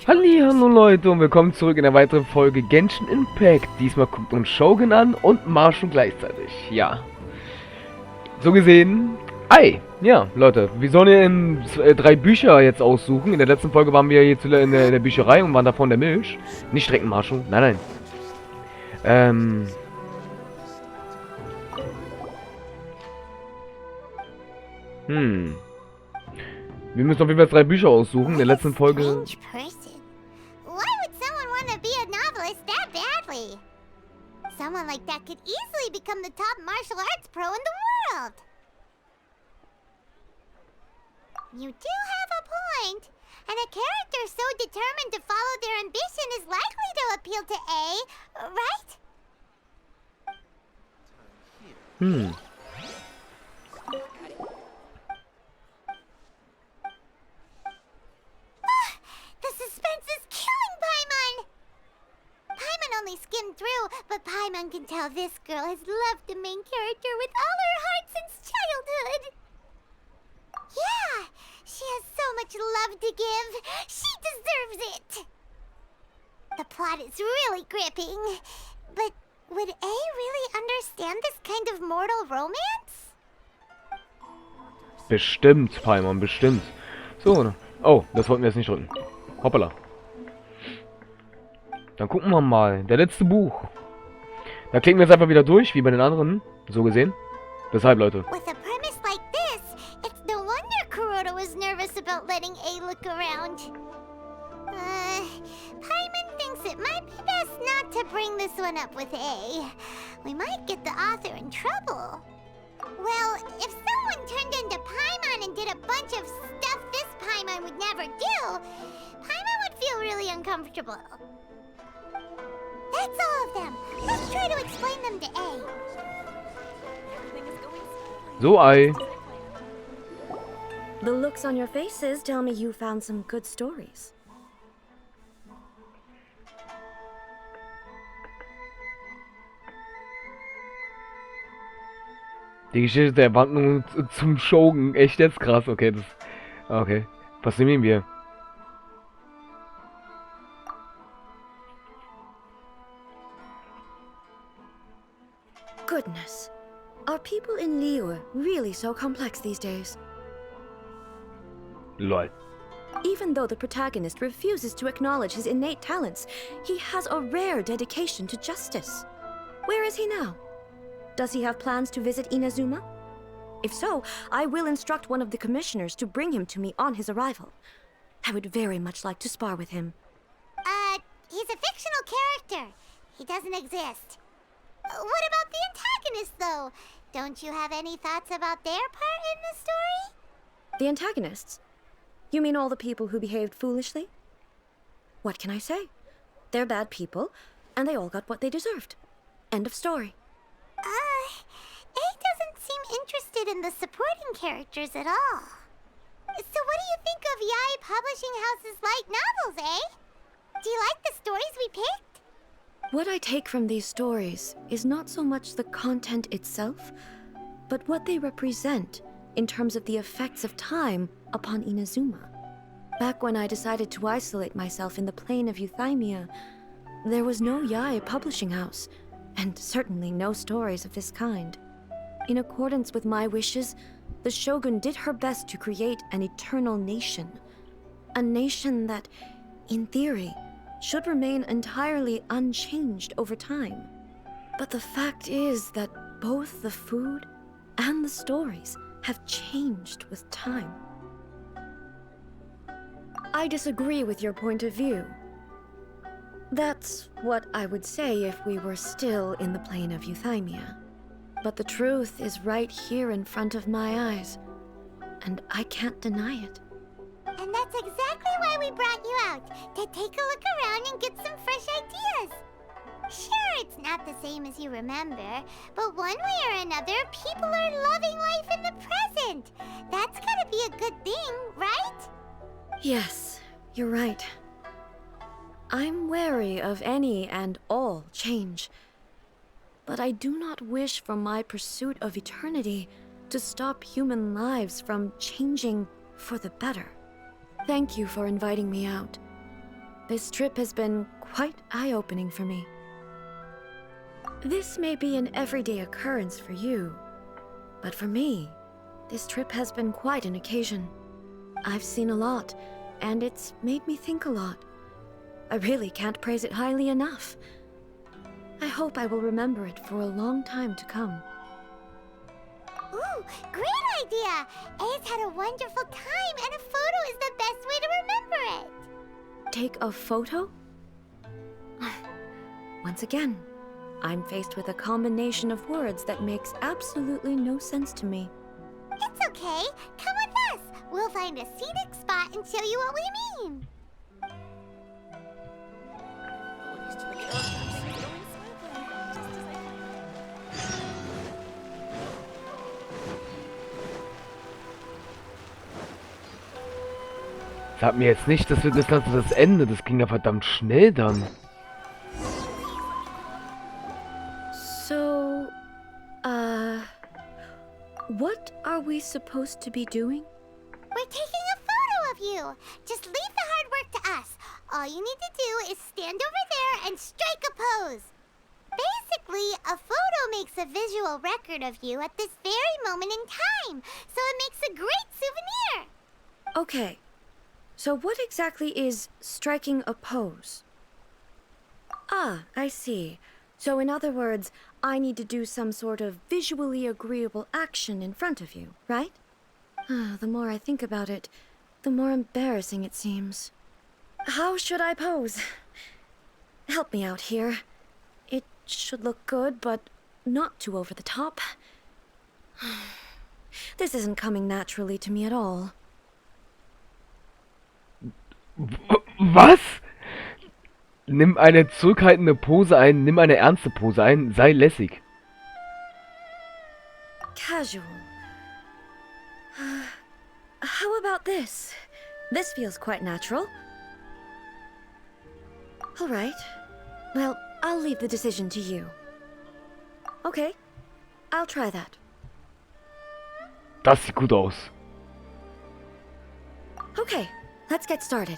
Hallihallo Leute und willkommen zurück in der weiteren Folge Genshin Impact. Diesmal guckt uns Shogun an und Masho gleichzeitig. Ja. So gesehen. Ei! Ja, Leute, wir sollen hier in 3 Bücher jetzt aussuchen. In der letzten Folge waren wir jetzt in der Bücherei und waren davor in der Milch. Nicht direkt in Masho. Nein, nein. Wir müssen auf jeden Fall 3 Bücher aussuchen. In der letzten Folge. Someone like that could easily become the top martial arts pro in the world. You do have a point. And a character so determined to follow their ambition is likely to appeal to A, right? The suspense is killing Paimon! Paimon only skimmed through, but Paimon can tell this girl has loved the main character with all her heart since childhood. Yeah, she has so much love to give. She deserves it. The plot is really gripping, but would A really understand this kind of mortal romance? Bestimmt, Paimon, bestimmt. So, oh, das wollten wir jetzt nicht drücken. Hoppala. Dann gucken wir mal. Der letzte Buch. Da klicken wir jetzt einfach wieder durch, wie bei den anderen. So gesehen. Deshalb, Leute. With a premise like this, it's no wonder Kuroda was nervous about letting A look around. Paimon thinks it might be best not to bring this one up with A. We might get the author in trouble. Well, if someone turned into Paimon and did a bunch of stuff this Paimon would never do, Paimon would feel really uncomfortable. That's all of them. Let's try to explain them to A. So, Ei. The looks on your faces tell me you found some good stories. Die Geschichte der Wandlung zum Shogun. Echt jetzt krass. Okay, das. Okay. Was nehmen wir? Goodness. Are people in Liyue really so complex these days? Lol. Even though the protagonist refuses to acknowledge his innate talents, he has a rare dedication to justice. Where is he now? Does he have plans to visit Inazuma? If so, I will instruct one of the commissioners to bring him to me on his arrival. I would very much like to spar with him. He's a fictional character. He doesn't exist. What about the antagonist, though? Don't you have any thoughts about their part in the story? The antagonists? You mean all the people who behaved foolishly? What can I say? They're bad people, and they all got what they deserved. End of story. A doesn't seem interested in the supporting characters at all. So what do you think of Yae Publishing House's light novels, eh? Do you like the stories we picked? What I take from these stories is not so much the content itself, but what they represent in terms of the effects of time upon Inazuma. Back when I decided to isolate myself in the plain of Euthymia, there was no Yae Publishing House, and certainly no stories of this kind. In accordance with my wishes, the Shogun did her best to create an eternal nation. A nation that, in theory, should remain entirely unchanged over time. But the fact is that both the food and the stories have changed with time. I disagree with your point of view. That's what I would say if we were still in the plane of Euthymia. But the truth is right here in front of my eyes, and I can't deny it. And that's exactly why we brought you out, to take a look around and get some fresh ideas. Sure, it's not the same as you remember, but one way or another, people are loving life in the present. That's gotta be a good thing, right? Yes, you're right. I'm wary of any and all change, but I do not wish for my pursuit of eternity to stop human lives from changing for the better. Thank you for inviting me out. This trip has been quite eye-opening for me. This may be an everyday occurrence for you, but for me, this trip has been quite an occasion. I've seen a lot, and it's made me think a lot. I really can't praise it highly enough. I hope I will remember it for a long time to come. Ooh, great idea! A's had a wonderful time, and a photo is the best way to remember it. Take a photo? Once again, I'm faced with a combination of words that makes absolutely no sense to me. It's okay. Come with us. We'll find a scenic spot and show you what we mean. Sag mir jetzt nicht, das wird das Ende. Das ging ja verdammt schnell dann. So, what are we supposed to be doing? We're taking a photo of you. Just leave the hard work to us. All you need to do is stand over there and strike a pose. Basically, a photo makes a visual record of you at this very moment in time, so it makes a great souvenir. Okay, so what exactly is striking a pose? Ah, I see. So in other words, I need to do some sort of visually agreeable action in front of you, right? The more I think about it, the more embarrassing it seems. How should I pose? Help me out here. It should look good, but not too over the top. This isn't coming naturally to me at all. Was? Nimm eine zurückhaltende Pose ein, nimm eine ernste Pose ein, sei lässig. Casual. How about this? This feels quite natural. All right. Well, I'll leave the decision to you. Okay, I'll try that. Das sieht gut aus. Okay, let's get started.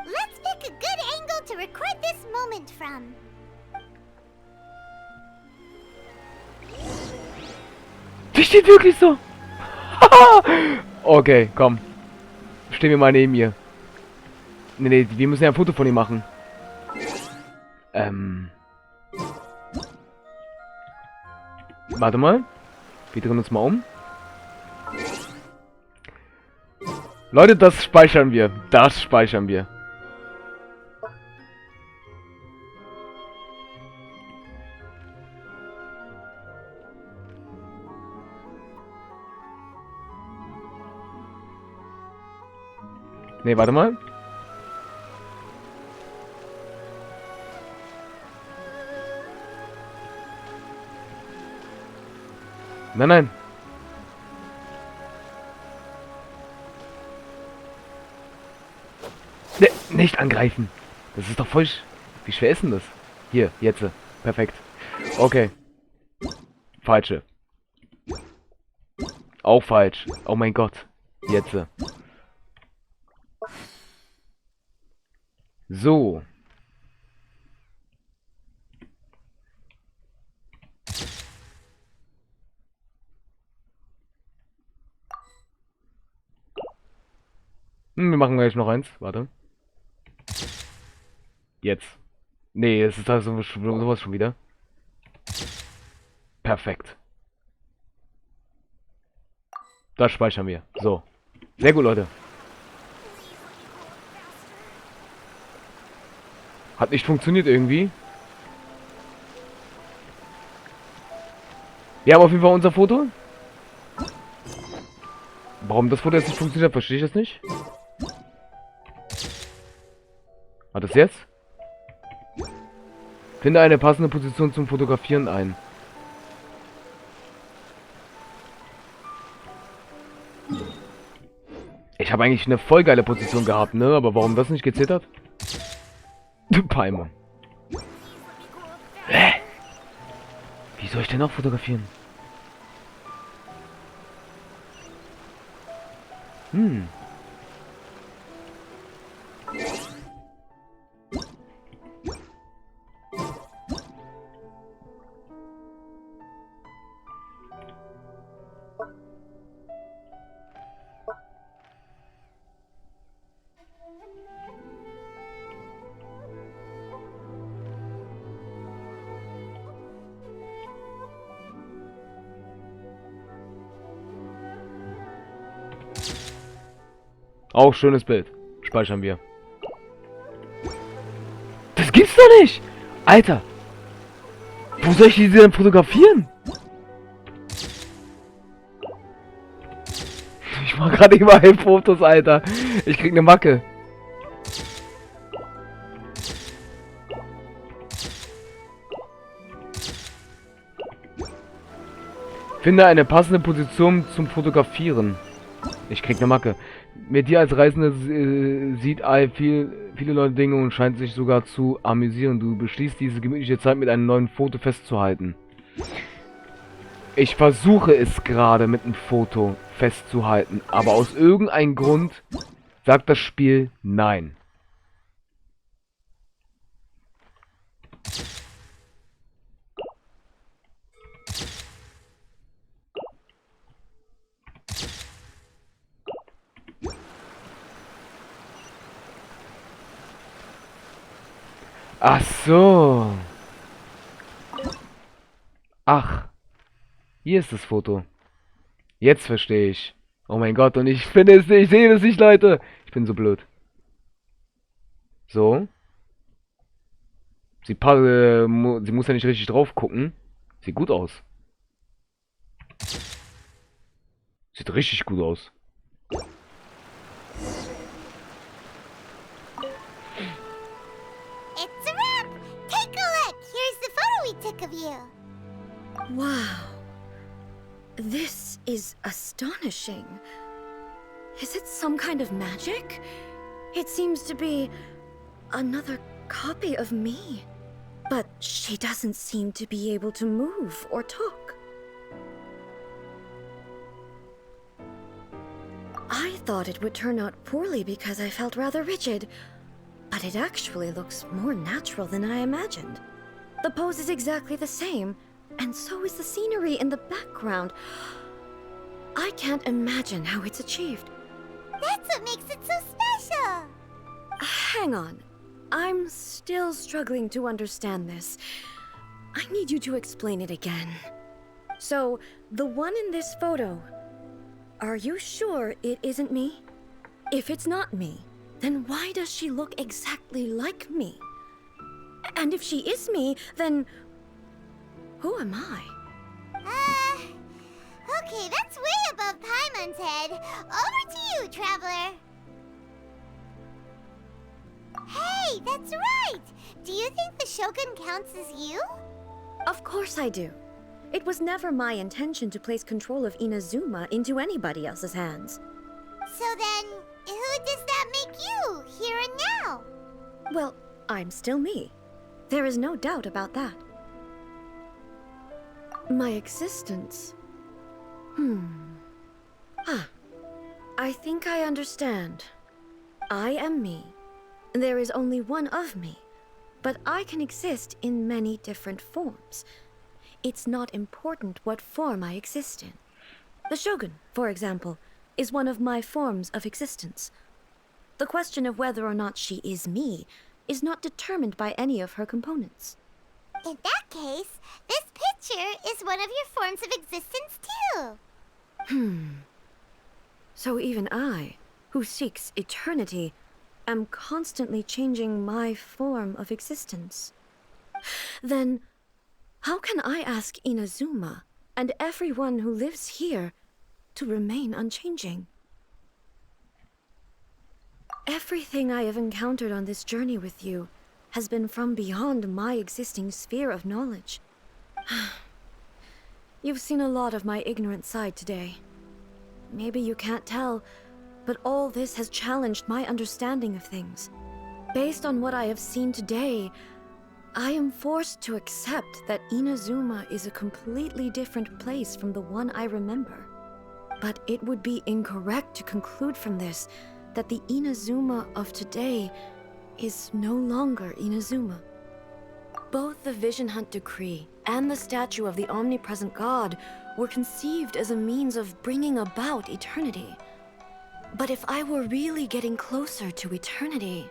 Let's pick a good angle to record this moment from. Die steht wirklich so. Okay, komm. Stehen wir mal neben ihr. Nee, wir müssen ja ein Foto von ihr machen. Warte mal. Wir drehen uns mal um. Leute, das speichern wir. Das speichern wir. Nee, warte mal. Nein, nein. Ne, nicht angreifen. Das ist doch voll... Wie schwer ist denn das? Hier, jetzt. Perfekt. Okay. Falsche. Auch falsch. Oh mein Gott. Jetzt. So. Wir machen gleich noch eins. Warte. Jetzt. Nee, es ist also sowas schon wieder. Perfekt. Das speichern wir. So. Sehr gut, Leute. Hat nicht funktioniert irgendwie. Wir haben auf jeden Fall unser Foto. Warum das Foto jetzt nicht funktioniert, verstehe ich das nicht. War das jetzt? Finde eine passende Position zum Fotografieren ein. Ich habe eigentlich eine voll geile Position gehabt, ne? Aber warum das nicht gezählt hat? Du Palme. Hä? Wie soll ich denn auch fotografieren? Auch schönes Bild. Speichern wir. Das gibt's doch nicht! Alter! Wo soll ich diese denn fotografieren? Ich mach gerade überall Fotos, Alter. Ich krieg eine Macke. Finde eine passende Position zum Fotografieren. Ich krieg eine Macke. Mit dir als Reisende sieht viele neue Dinge und scheint sich sogar zu amüsieren. Du beschließt diese gemütliche Zeit mit einem neuen Foto festzuhalten. Ich versuche es gerade mit einem Foto festzuhalten, aber aus irgendeinem Grund sagt das Spiel nein. Ach so. Ach. Hier ist das Foto. Jetzt verstehe ich. Oh mein Gott, und ich finde es nicht, ich sehe es nicht, Leute. Ich bin so blöd. So. Sie muss ja nicht richtig drauf gucken. Sieht gut aus. Sieht richtig gut aus. It's a wrap! Take a look! Here's the photo we took of you. Wow. This is astonishing. Is it some kind of magic? It seems to be another copy of me. But she doesn't seem to be able to move or talk. I thought it would turn out poorly because I felt rather rigid, but it actually looks more natural than I imagined. The pose is exactly the same, and so is the scenery in the background. I can't imagine how it's achieved. That's what makes it so special! Hang on. I'm still struggling to understand this. I need you to explain it again. So, the one in this photo, are you sure it isn't me? If it's not me, then why does she look exactly like me? And if she is me, then who am I? Okay, that's way above Paimon's head. Over to you, Traveler. Hey, that's right! Do you think the Shogun counts as you? Of course I do. It was never my intention to place control of Inazuma into anybody else's hands. So then, who does that make you, here and now? Well, I'm still me. There is no doubt about that. My existence... I think I understand. I am me. There is only one of me, but I can exist in many different forms. It's not important what form I exist in. The Shogun, for example, is one of my forms of existence. The question of whether or not she is me is not determined by any of her components. In that case, this picture is one of your forms of existence too. So even I, who seeks eternity, am constantly changing my form of existence. Then, how can I ask Inazuma and everyone who lives here to remain unchanging? Everything I have encountered on this journey with you has been from beyond my existing sphere of knowledge. You've seen a lot of my ignorant side today. Maybe you can't tell, but all this has challenged my understanding of things. Based on what I have seen today, I am forced to accept that Inazuma is a completely different place from the one I remember. But it would be incorrect to conclude from this that the Inazuma of today is no longer Inazuma. Both the Vision Hunt Decree and the statue of the omnipresent God were conceived as a means of bringing about eternity. But if I were really getting closer to eternity,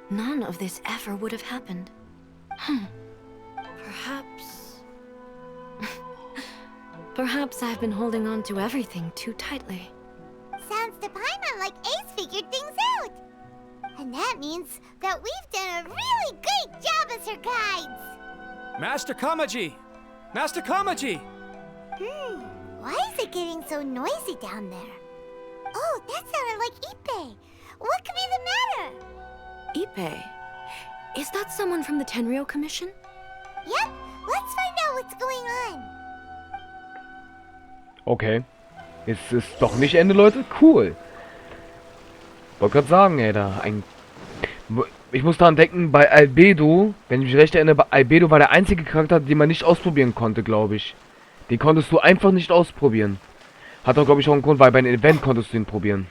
none of this ever would have happened. Perhaps... Perhaps I've been holding on to everything too tightly. Sounds to Paimon like Ace figured that means that we've done a really great job as her guides. Master Kamaji! Master Kamaji! Why is it getting so noisy down there? Oh, that sounded like Ippei. What could be the matter? Ippei? Is that someone from the Tenryou Commission? Yep, let's find out what's going on. Okay. Ist es doch nicht Ende, Leute? Cool. Wollte gerade sagen, ey, ich muss daran denken, bei Albedo, wenn ich mich recht erinnere, bei Albedo war der einzige Charakter, den man nicht ausprobieren konnte, glaube ich. Den konntest du einfach nicht ausprobieren. Hat doch, glaube ich, auch einen Grund, weil bei einem Event konntest du ihn probieren.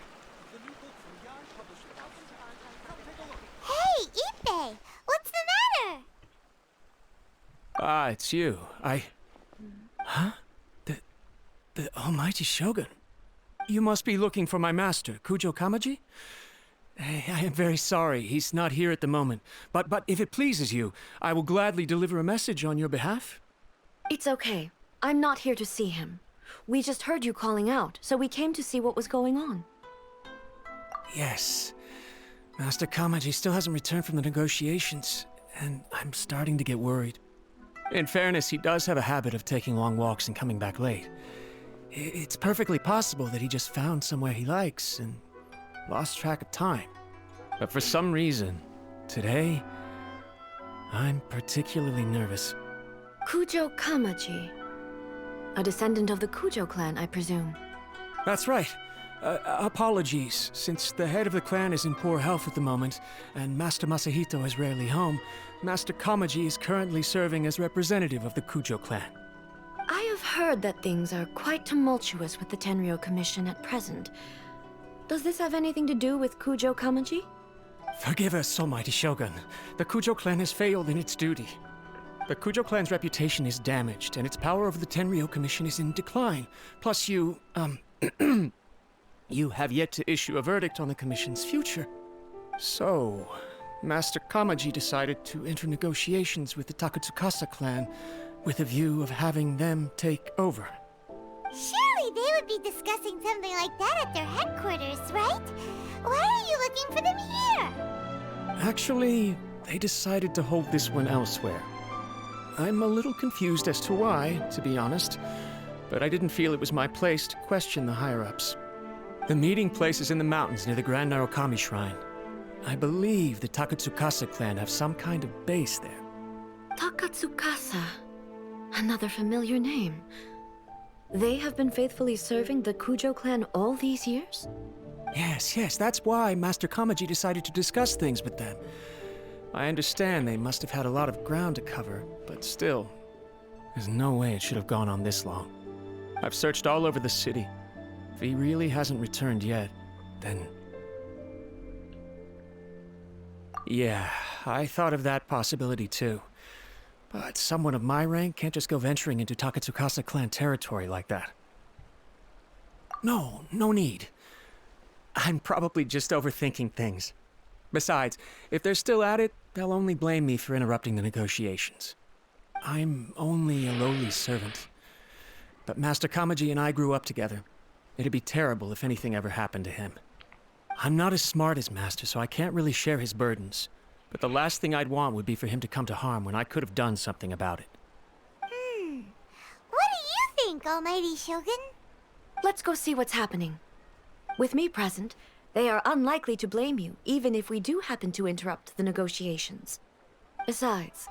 Hey, Ippei, what's the matter? Ah, it's you. Huh? The almighty Shogun. You must be looking for my master, Kujo Kamaji? I am very sorry, he's not here at the moment. But if it pleases you, I will gladly deliver a message on your behalf. It's okay. I'm not here to see him. We just heard you calling out, so we came to see what was going on. Yes. Master Kamaji still hasn't returned from the negotiations, and I'm starting to get worried. In fairness, he does have a habit of taking long walks and coming back late. It's perfectly possible that he just found somewhere he likes and lost track of time. But for some reason, today, I'm particularly nervous. Kujo Kamaji. A descendant of the Kujo clan, I presume. That's right. Apologies, since the head of the clan is in poor health at the moment, and Master Masahito is rarely home, Master Kamaji is currently serving as representative of the Kujo clan. I have heard that things are quite tumultuous with the Tenryou Commission at present. Does this have anything to do with Kujo Kamaji? Forgive us, almighty Shogun. The Kujo clan has failed in its duty. The Kujo clan's reputation is damaged, and its power over the Tenryou Commission is in decline. Plus you have yet to issue a verdict on the Commission's future. So, Master Kamaji decided to enter negotiations with the Takatsukasa clan with a view of having them take over. Surely they would be discussing something like that at their headquarters, right? Why are you looking for them here? Actually, they decided to hold this one elsewhere. I'm a little confused as to why, to be honest, but I didn't feel it was my place to question the higher-ups. The meeting place is in the mountains near the Grand Narukami Shrine. I believe the Takatsukasa clan have some kind of base there. Takatsukasa. Another familiar name. They have been faithfully serving the Kujo clan all these years? Yes, that's why Master Kamaji decided to discuss things with them. I understand they must have had a lot of ground to cover, but still, there's no way it should have gone on this long. I've searched all over the city. If he really hasn't returned yet, then... Yeah, I thought of that possibility too. But someone of my rank can't just go venturing into Takatsukasa clan territory like that. No need. I'm probably just overthinking things. Besides, if they're still at it, they'll only blame me for interrupting the negotiations. I'm only a lowly servant. But Master Kamaji and I grew up together. It'd be terrible if anything ever happened to him. I'm not as smart as Master, so I can't really share his burdens. But the last thing I'd want would be for him to come to harm when I could have done something about it. What do you think, almighty Shogun? Let's go see what's happening. With me present, they are unlikely to blame you, even if we do happen to interrupt the negotiations. Besides,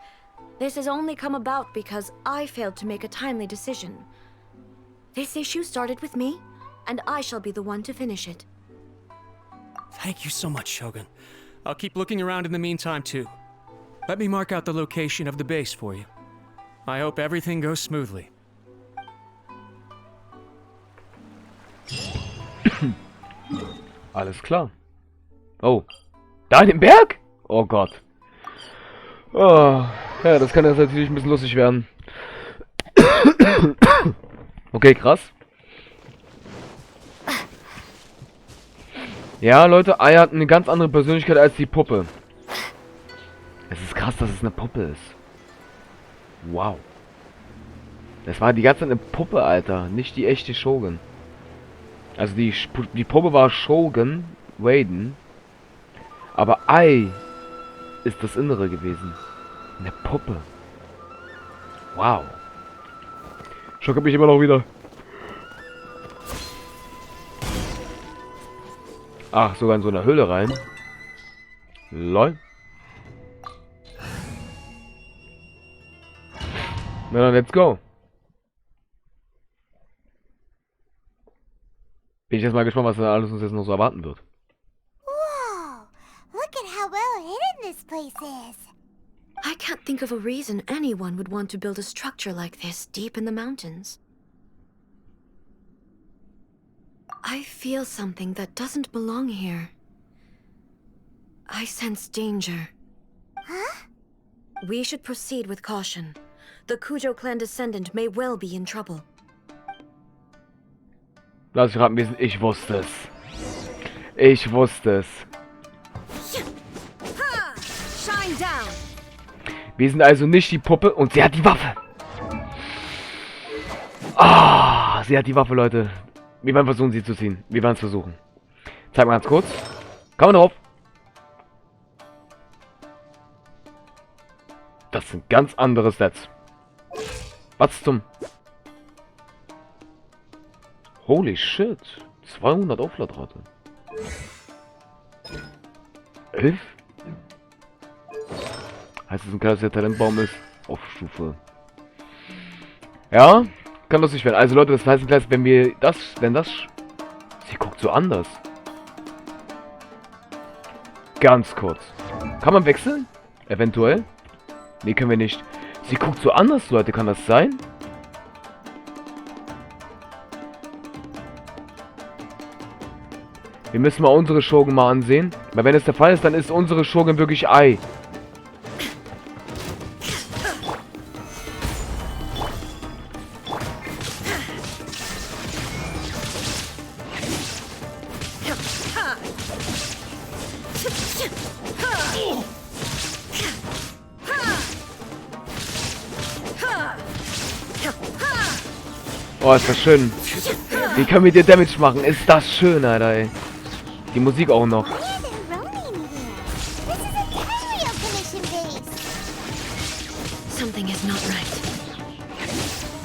this has only come about because I failed to make a timely decision. This issue started with me, and I shall be the one to finish it. Thank you so much, Shogun. I'll keep looking around in the meantime, too. Let me mark out the location of the base for you. I hope everything goes smoothly. Alles klar. Oh. Da in dem Berg? Oh Gott. Oh. Ja, das kann jetzt natürlich ein bisschen lustig werden. Okay, krass. Ja, Leute, Ei hat eine ganz andere Persönlichkeit als die Puppe. Es ist krass, dass es eine Puppe ist. Wow. Das war die ganze Zeit eine Puppe, Alter. Nicht die echte Shogun. Also die Puppe war Shogun, Raiden. Aber Ei ist das Innere gewesen. Eine Puppe. Wow. Schockt mich immer noch wieder. Ach, sogar in so einer Höhle rein. Lol. Na dann, let's go. Bin ich jetzt mal gespannt, was da alles uns jetzt noch so erwarten wird. Whoa! Look at how well hidden this place is. I can't think of a reason anyone would want to build a structure like this deep in the mountains. I feel something that doesn't belong here. I sense danger. Huh? We should proceed with caution. The Kujo clan descendant may well be in trouble. Lass ich raten, ich wusste es. Ich wusste es. Shine down. Wir sind also nicht die Puppe und sie hat die Waffe. Ah, sie hat die Waffe, Leute. Wir werden versuchen, sie zu ziehen. Wir werden es versuchen. Zeig mal ganz kurz. Komm drauf. Das sind ganz andere Stats. Was zum... Holy shit. 200 Aufladrate. 11? Heißt es ein kleiner Talentbaum ist? Auf Stufe. Ja, kann lustig werden. Also Leute, das heißt gleich, wenn das... Sie guckt so anders. Ganz kurz. Kann man wechseln? Eventuell? Nee, können wir nicht. Sie guckt so anders, Leute. Kann das sein? Wir müssen mal unsere Shogun mal ansehen. Weil wenn es der Fall ist, dann ist unsere Shogun wirklich Ei. Oh, ist das schön. Wie können wir dir Damage machen? Ist das schön, Alter, ey. Die Musik auch noch. Why are they roaming here? This is a carrier commission base. Something is not right.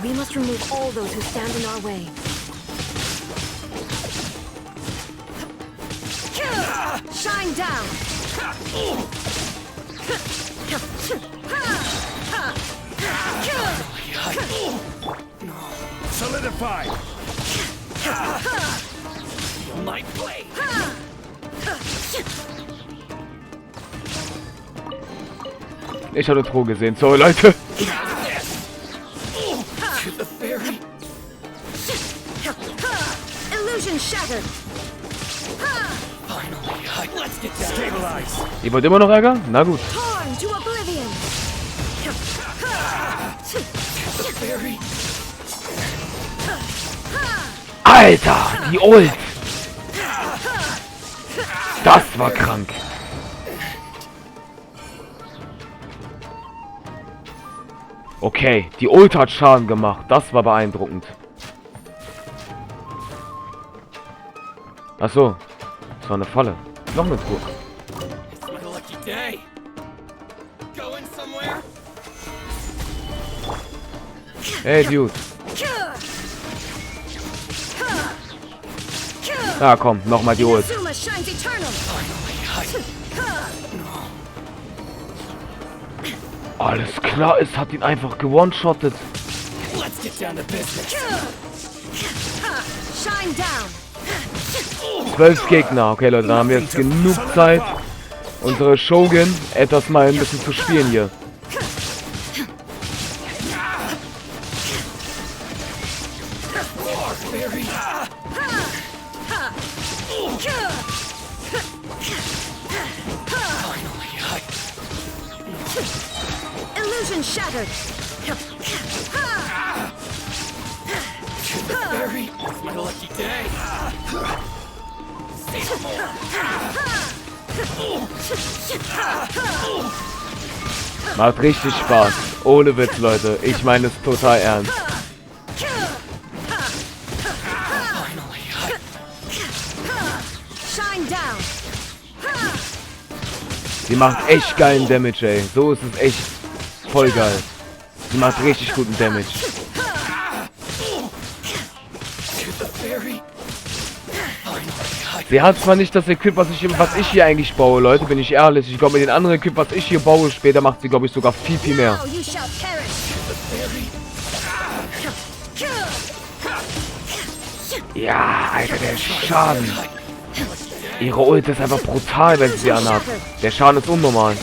We must remove all those who stand in our way. Shine down. Solidify! My blade! Ich habe eine Truhe gesehen. So, Leute. Illusion shattered. Let's get stabilized. Ihr wollt immer noch Ärger? Na gut. Torn to oblivion. Alter, die Ult. Das war krank. Okay, die Ult hat Schaden gemacht. Das war beeindruckend. Ach so, das war eine Falle. Noch eine Truhe. It's my lucky day. Going somewhere? Hey, Dude. Ja, komm, nochmal die Ult. Inazuma shines eternal. Alles klar, es hat ihn einfach gewone-shottet. Let's get down to business. Shine down. 12 Gegner. Okay, Leute, dann haben wir jetzt genug Zeit, unsere Shogun etwas mal ein bisschen zu spielen hier. Illusion shattered. It's my lucky day. Macht richtig Spaß. Ohne Witz, Leute. Ich meine es total ernst. Shine down. Sie macht echt geilen Damage, ey. So ist es echt voll geil. Sie macht richtig guten Damage. Sie hat zwar nicht das Equip, was ich hier eigentlich baue, Leute, bin ich ehrlich. Ich glaube, mit den anderen Equip, was ich hier baue, später macht sie, glaube ich, sogar viel, viel mehr. Ja, Alter, der Schaden. Ihre Ult ist einfach brutal, wenn sie sie anhat. Der Schaden ist unnormal.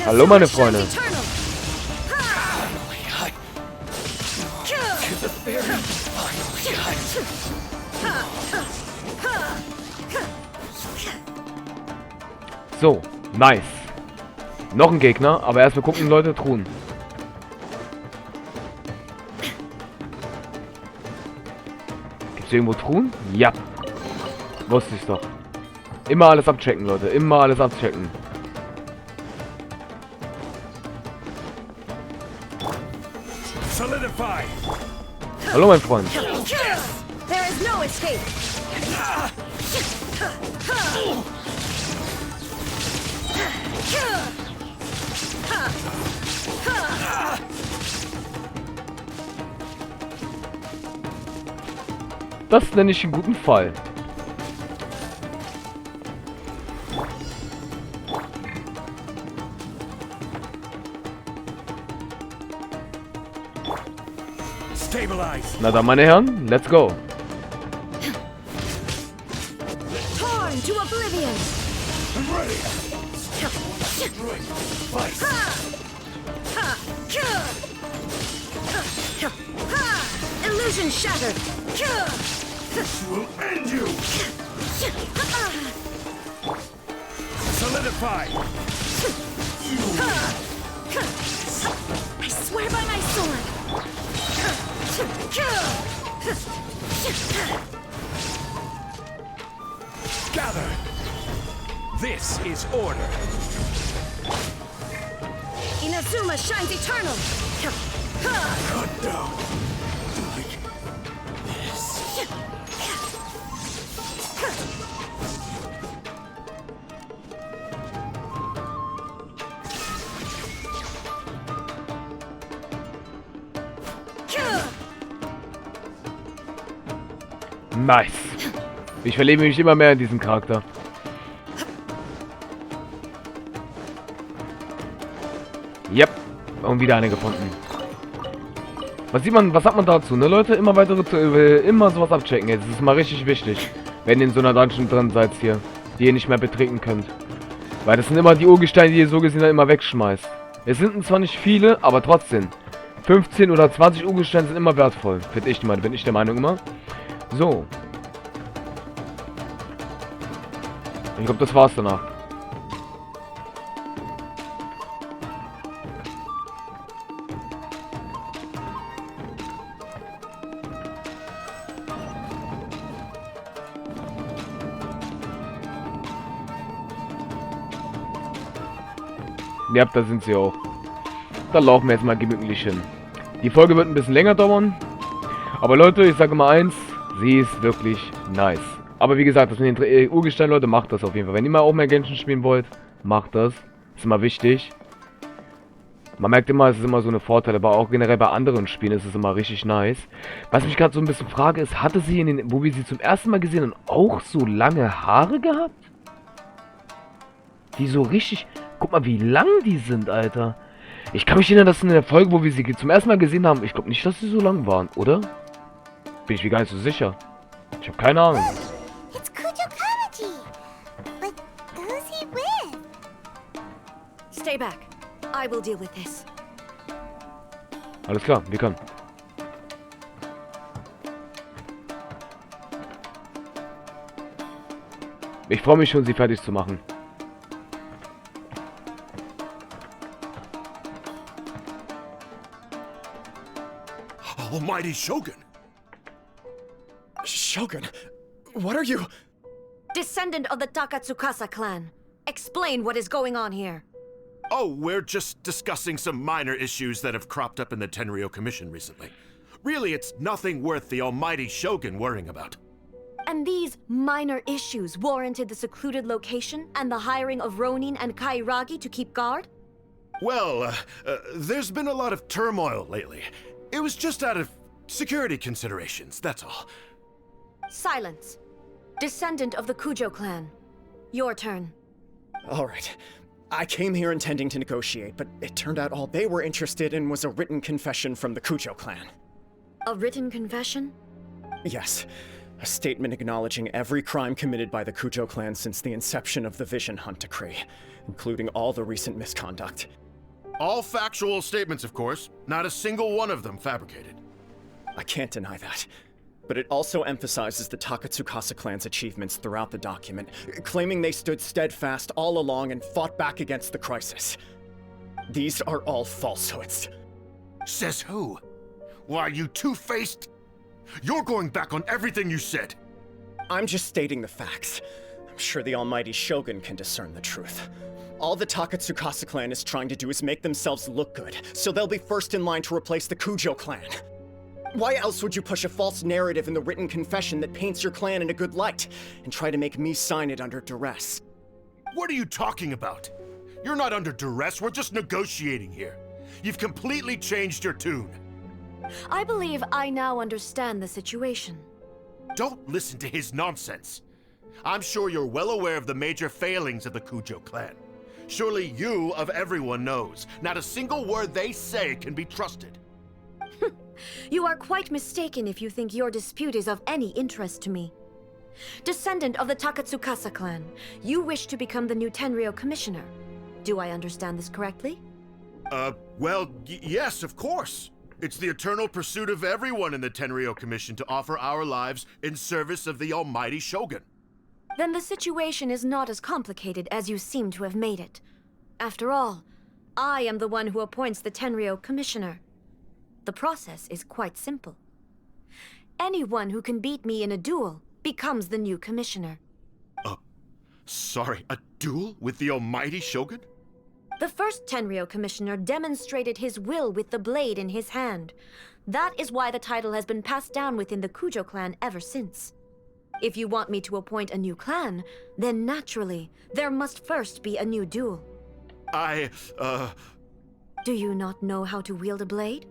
Hallo, meine Freunde. So, nice. Noch ein Gegner, aber erstmal gucken, Leute, Truhen. Gibt's hier irgendwo Truhen? Ja. Wusste ich doch. Immer alles abchecken, Leute. Immer alles abchecken. Hallo, mein Freund. Das nenne ich einen guten Fall. Na dann, meine Herren, let's go. Torn to oblivion. Illusion shattered. Will end you. Solidify. I swear by my sword. Gather. This is order. Inazuma shines eternal. Cut down. Like this. Nice. Ich verliebe mich immer mehr in diesen Charakter. Yep. Und wieder eine gefunden. Was sagt man dazu, ne Leute? Immer weitere, immer sowas abchecken. Jetzt ist mal richtig wichtig. Wenn ihr in so einer Dungeon drin seid hier. Die ihr nicht mehr betreten könnt. Weil das sind immer die Urgesteine, die ihr so gesehen dann immer wegschmeißt. Es sind zwar nicht viele, aber trotzdem. 15 oder 20 Urgesteine sind immer wertvoll. Bin ich der Meinung immer. So. Ich glaube, das war's danach. Ja, da sind sie auch. Da laufen wir jetzt mal gemütlich hin. Die Folge wird ein bisschen länger dauern. Aber Leute, ich sage mal eins. Sie ist wirklich nice. Aber wie gesagt, das mit den Urgestein, Leute, macht das auf jeden Fall. Wenn ihr mal auch mehr Genshin spielen wollt, macht das. Ist immer wichtig. Man merkt immer, es ist immer so eine Vorteile, aber auch generell bei anderen Spielen ist es immer richtig nice. Was mich gerade so ein bisschen frage, ist, hatte sie in den, wo wir sie zum ersten Mal gesehen haben, auch so lange Haare gehabt? Die so richtig... Guck mal, wie lang die sind, Alter. Ich kann mich erinnern, dass in der Folge, wo wir sie zum ersten Mal gesehen haben, ich glaube nicht, dass sie so lang waren, oder? Bin ich mir gar nicht so sicher. Ich habe keine Ahnung. It's Kujokawaji. But who's he with? Stay back. I will deal with this. Alles klar, wir können. Ich freue mich schon, sie fertig zu machen. Almighty Shogun. Shogun, what are you? Descendant of the Takatsukasa clan. Explain what is going on here. Oh, we're just discussing some minor issues that have cropped up in the Tenryo Commission recently. Really, it's nothing worth the almighty Shogun worrying about. And these minor issues warranted the secluded location and the hiring of Ronin and Kairagi to keep guard? Well, there's been a lot of turmoil lately. It was just out of security considerations, that's all. Silence. Descendant of the Kujo clan. Your turn. All right. I came here intending to negotiate, but it turned out all they were interested in was a written confession from the Kujo clan. A written confession? Yes. A statement acknowledging every crime committed by the Kujo clan since the inception of the Vision Hunt Decree, including all the recent misconduct. All factual statements, of course. Not a single one of them fabricated. I can't deny that. But it also emphasizes the Takatsukasa clan's achievements throughout the document, claiming they stood steadfast all along and fought back against the crisis. These are all falsehoods. Says who? Why, you two-faced... You're going back on everything you said. I'm just stating the facts. I'm sure the almighty Shogun can discern the truth. All the Takatsukasa clan is trying to do is make themselves look good, so they'll be first in line to replace the Kujo clan. Why else would you push a false narrative in the written confession that paints your clan in a good light, and try to make me sign it under duress? What are you talking about? You're not under duress, we're just negotiating here. You've completely changed your tune. I believe I now understand the situation. Don't listen to his nonsense. I'm sure you're well aware of the major failings of the Kujo clan. Surely you, of everyone, knows. Not a single word they say can be trusted. You are quite mistaken if you think your dispute is of any interest to me. Descendant of the Takatsukasa clan, you wish to become the new Tenryou commissioner. Do I understand this correctly? Well, yes, of course. It's the eternal pursuit of everyone in the Tenryou Commission to offer our lives in service of the almighty Shogun. Then the situation is not as complicated as you seem to have made it. After all, I am the one who appoints the Tenryou commissioner. The process is quite simple. Anyone who can beat me in a duel becomes the new commissioner. Sorry, a duel with the almighty Shogun? The first Tenryou commissioner demonstrated his will with the blade in his hand. That is why the title has been passed down within the Kujo clan ever since. If you want me to appoint a new clan, then naturally, there must first be a new duel. Do you not know how to wield a blade?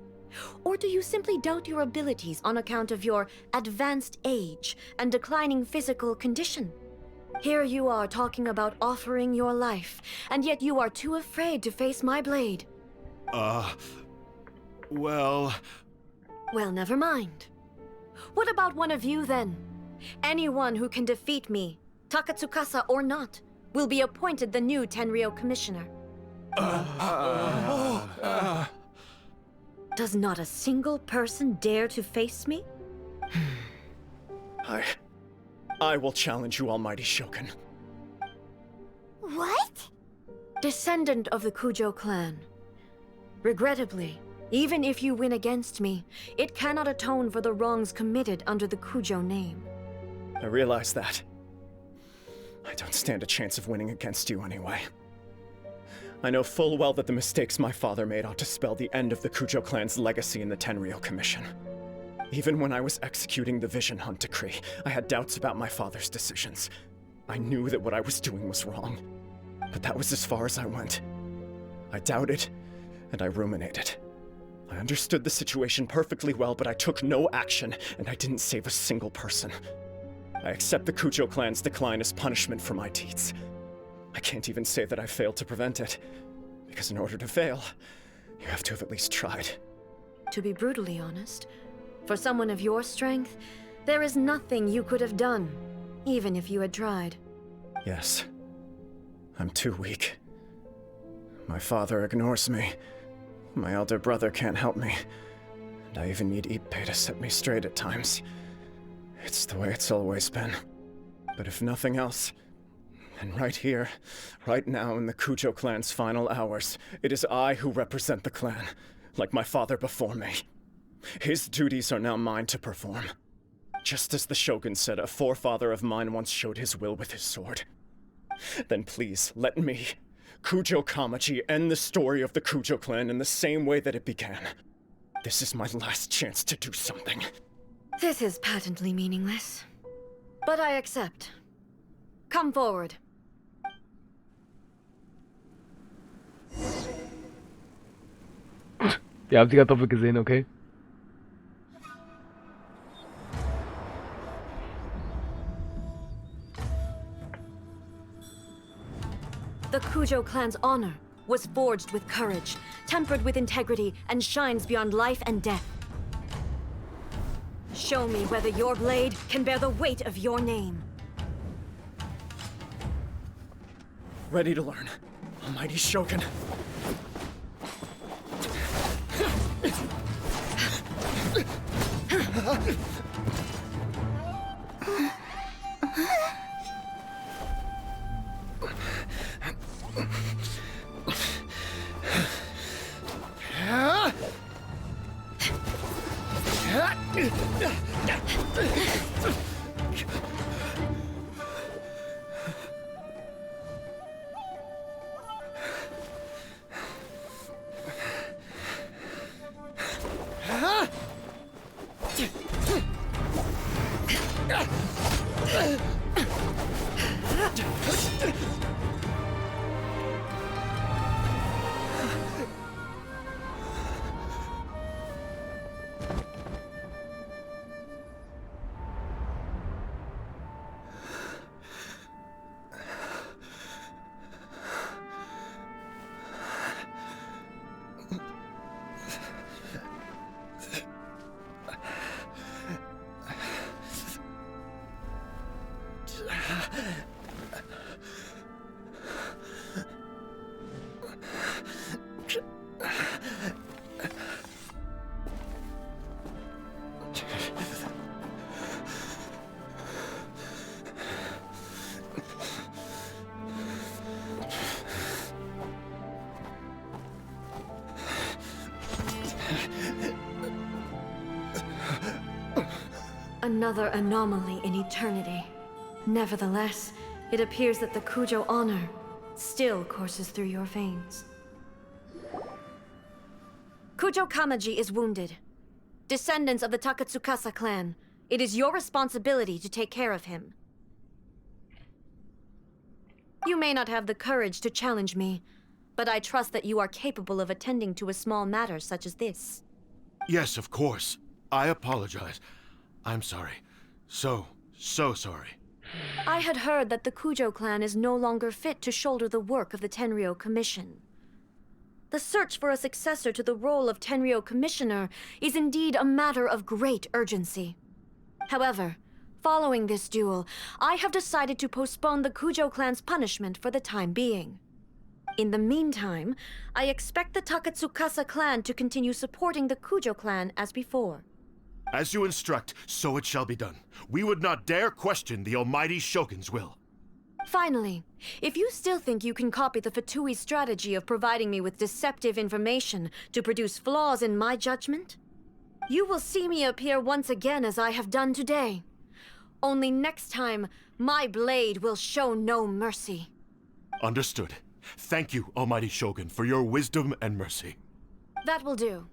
Or do you simply doubt your abilities on account of your advanced age and declining physical condition? Here you are talking about offering your life, and yet you are too afraid to face my blade. Well... Well, never mind. What about one of you, then? Anyone who can defeat me, Takatsukasa or not, will be appointed the new Tenryou commissioner. Does not a single person dare to face me? I will challenge you, almighty Shogun. What? Descendant of the Kujo clan. Regrettably, even if you win against me, it cannot atone for the wrongs committed under the Kujo name. I realize that. I don't stand a chance of winning against you anyway. I know full well that the mistakes my father made ought to spell the end of the Kujo clan's legacy in the Tenryou Commission. Even when I was executing the Vision Hunt Decree, I had doubts about my father's decisions. I knew that what I was doing was wrong, but that was as far as I went. I doubted, and I ruminated. I understood the situation perfectly well, but I took no action, and I didn't save a single person. I accept the Kujo clan's decline as punishment for my deeds. I can't even say that I failed to prevent it, because in order to fail, you have to have at least tried. To be brutally honest, for someone of your strength, there is nothing you could have done, even if you had tried. Yes. I'm too weak. My father ignores me. My elder brother can't help me. And I even need Ippei to set me straight at times. It's the way it's always been. But if nothing else, then right here, right now in the Kujo clan's final hours, it is I who represent the clan, like my father before me. His duties are now mine to perform. Just as the Shogun said a forefather of mine once showed his will with his sword. Then please, let me, Kujo Kamaji, end the story of the Kujo clan in the same way that it began. This is my last chance to do something. This is patently meaningless. But I accept. Come forward. Ihr habt die Kartoffel gesehen, okay? The Kujo clan's honor was forged with courage, tempered with integrity, and shines beyond life and death. Show me whether your blade can bear the weight of your name. Ready to learn. Almighty Shogun. Another anomaly in eternity. Nevertheless, it appears that the Kujo honor still courses through your veins. Kujo Kamaji is wounded. Descendants of the Takatsukasa clan, it is your responsibility to take care of him. You may not have the courage to challenge me, but I trust that you are capable of attending to a small matter such as this. Yes, of course. I apologize. I'm sorry. So sorry. I had heard that the Kujo clan is no longer fit to shoulder the work of the Tenryou Commission. The search for a successor to the role of Tenryou Commissioner is indeed a matter of great urgency. However, following this duel, I have decided to postpone the Kujo clan's punishment for the time being. In the meantime, I expect the Takatsukasa clan to continue supporting the Kujo clan as before. As you instruct, so it shall be done. We would not dare question the almighty Shogun's will. Finally, if you still think you can copy the Fatui's strategy of providing me with deceptive information to produce flaws in my judgment, you will see me appear once again as I have done today. Only next time, my blade will show no mercy. Understood. Thank you, almighty Shogun, for your wisdom and mercy. That will do.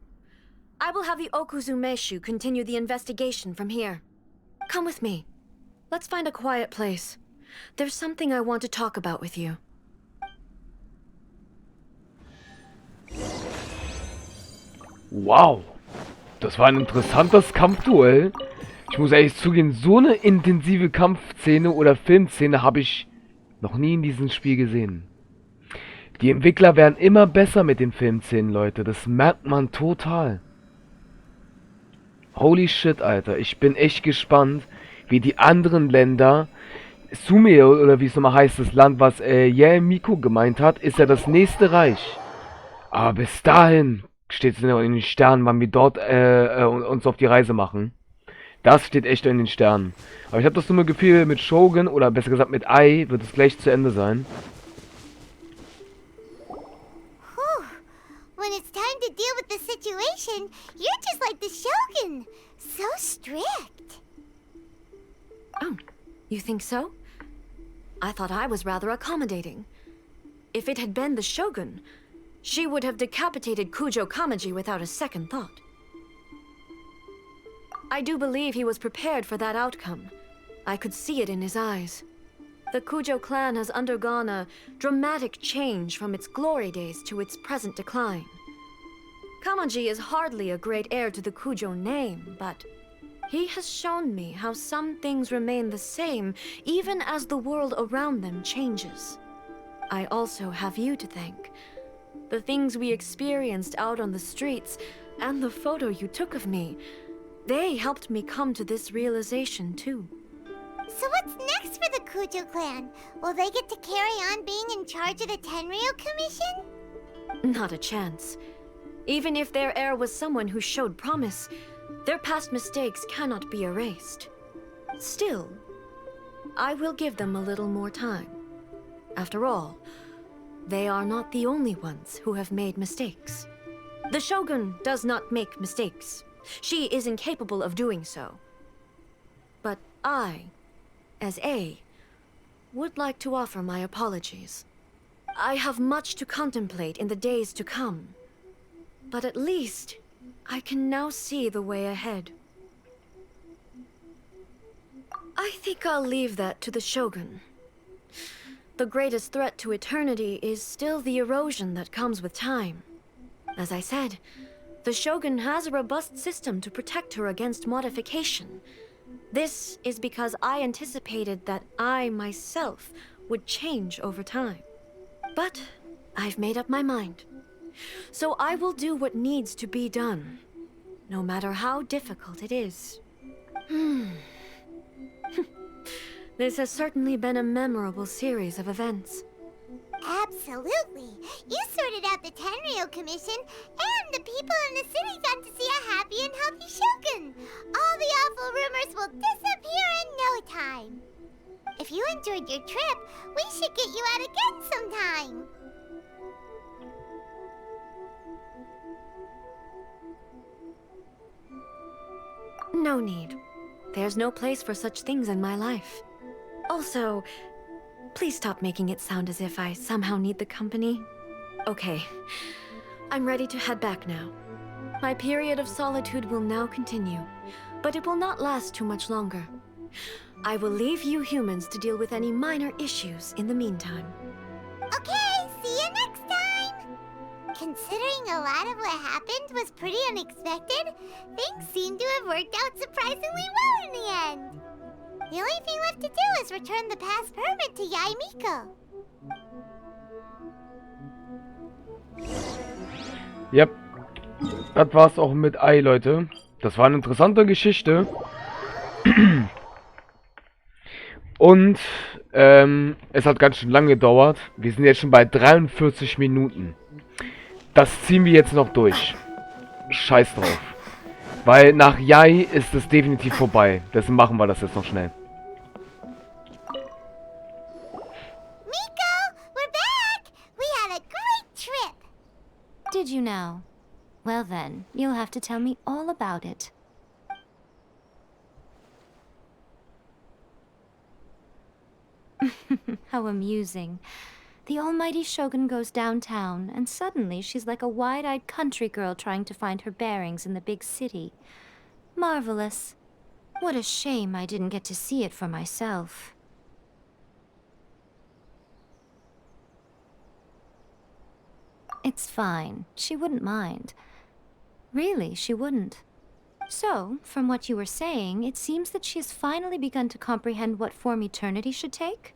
I will have the Okuzumeshu continue the investigation from here. Come with me. Let's find a quiet place. There's something I want to talk about with you. Wow. Das war ein interessantes Kampfduell. Ich muss ehrlich zugeben, so eine intensive Kampfszene oder Filmszene habe ich noch nie in diesem Spiel gesehen. Die Entwickler werden immer besser mit den Filmszenen, Leute. Das merkt man total. Holy shit, Alter. Ich bin echt gespannt, wie die anderen Länder... Sume, oder wie es nochmal heißt, das Land, was Miko gemeint hat, ist ja das nächste Reich. Aber bis dahin steht es in den Sternen, wann wir dort uns auf die Reise machen. Das steht echt in den Sternen. Aber ich habe das dumme Gefühl, mit Shogun, oder besser gesagt mit Ai, wird es gleich zu Ende sein. When it's time to deal with the situation, you're just like the Shogun. So strict. Oh, you think so? I thought I was rather accommodating. If it had been the Shogun, she would have decapitated Kujo Kamaji without a second thought. I do believe he was prepared for that outcome. I could see it in his eyes. The Kujo clan has undergone a dramatic change from its glory days to its present decline. Kamaji is hardly a great heir to the Kujo name, but he has shown me how some things remain the same even as the world around them changes. I also have you to thank. The things we experienced out on the streets and the photo you took of me, they helped me come to this realization too. So what's next for the Kujo clan? Will they get to carry on being in charge of the Tenryo Commission? Not a chance. Even if their heir was someone who showed promise, their past mistakes cannot be erased. Still, I will give them a little more time. After all, they are not the only ones who have made mistakes. The Shogun does not make mistakes. She is incapable of doing so. But I, as A, would like to offer my apologies. I have much to contemplate in the days to come. But at least, I can now see the way ahead. I think I'll leave that to the Shogun. The greatest threat to eternity is still the erosion that comes with time. As I said, the Shogun has a robust system to protect her against modification. This is because I anticipated that I myself would change over time. But I've made up my mind. So I will do what needs to be done, no matter how difficult it is. This has certainly been a memorable series of events. Absolutely. You sorted out the Tenryo Commission, and the people in the city got to see a happy and healthy Shogun. All the awful rumors will disappear in no time. If you enjoyed your trip, we should get you out again sometime. No need. There's no place for such things in my life. Also, please stop making it sound as if I somehow need the company. Okay, I'm ready to head back now. My period of solitude will now continue, but it will not last too much longer. I will leave you humans to deal with any minor issues in the meantime. Okay, see you next time! Considering a lot of what happened was pretty unexpected, things seem to have worked out surprisingly well in the end. The only thing left to do is return the pass permit to Yae Miko. Yep. Das war's auch mit Ei, Leute. Das war eine interessante Geschichte. Und es hat ganz schön lange gedauert. Wir sind jetzt schon bei 43 Minuten. Das ziehen wir jetzt noch durch. Scheiß drauf. Weil nach Yae ist es definitiv vorbei. Deswegen machen wir das jetzt noch schnell. Miko, we're back! We had a great trip! Did you now? Well then, you'll have to tell me all about it. How amusing. The almighty Shogun goes downtown, and suddenly she's like a wide-eyed country girl trying to find her bearings in the big city. Marvelous. What a shame I didn't get to see it for myself. It's fine. She wouldn't mind. Really, she wouldn't. So, from what you were saying, it seems that she has finally begun to comprehend what form eternity should take?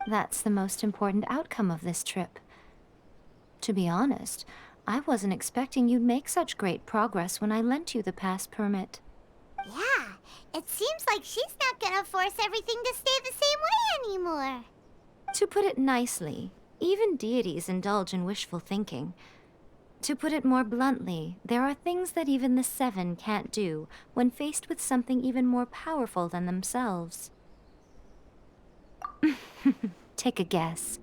That's the most important outcome of this trip. To be honest, I wasn't expecting you'd make such great progress when I lent you the pass permit. Yeah, it seems like she's not gonna force everything to stay the same way anymore. To put it nicely, even deities indulge in wishful thinking. To put it more bluntly, there are things that even the Seven can't do when faced with something even more powerful than themselves. Take a guess.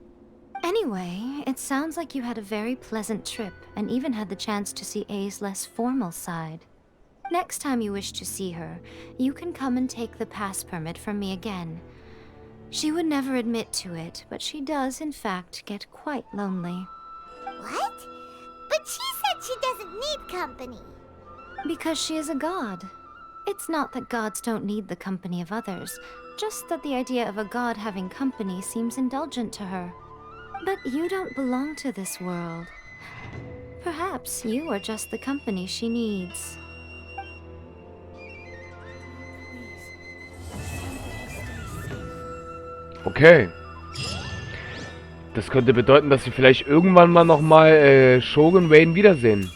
Anyway, it sounds like you had a very pleasant trip and even had the chance to see A's less formal side. Next time you wish to see her, you can come and take the pass permit from me again. She would never admit to it, but she does, in fact, get quite lonely. What? But she said she doesn't need company. Because she is a god. It's not that gods don't need the company of others, just that the idea of a god having company seems indulgent to her. But you don't belong to this world. Perhaps you are just the company she needs. Okay. Das könnte bedeuten, dass wir vielleicht irgendwann mal nochmal Shogun Raiden wiedersehen.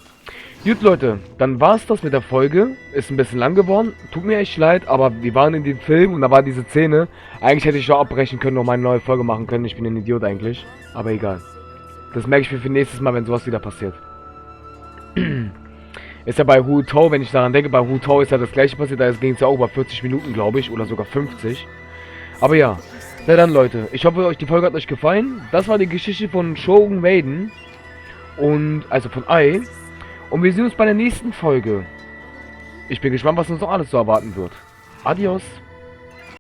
Gut, Leute, dann war's das mit der Folge. Ist ein bisschen lang geworden. Tut mir echt leid, aber wir waren in dem Film und da war diese Szene. Eigentlich hätte ich schon abbrechen können und noch eine neue Folge machen können. Ich bin ein Idiot eigentlich. Aber egal. Das merke ich mir für nächstes Mal, wenn sowas wieder passiert. Ist ja bei Hu Tao, wenn ich daran denke, bei Hu Tao ist ja das gleiche passiert. Da ging es ja auch über 40 Minuten, glaube ich. Oder sogar 50. Aber ja. Na dann, Leute. Ich hoffe, euch die Folge hat euch gefallen. Das war die Geschichte von Shogun Raiden. Und, also von Ai. Und wir sehen uns bei der nächsten Folge. Ich bin gespannt, was uns noch alles so erwarten wird. Adios.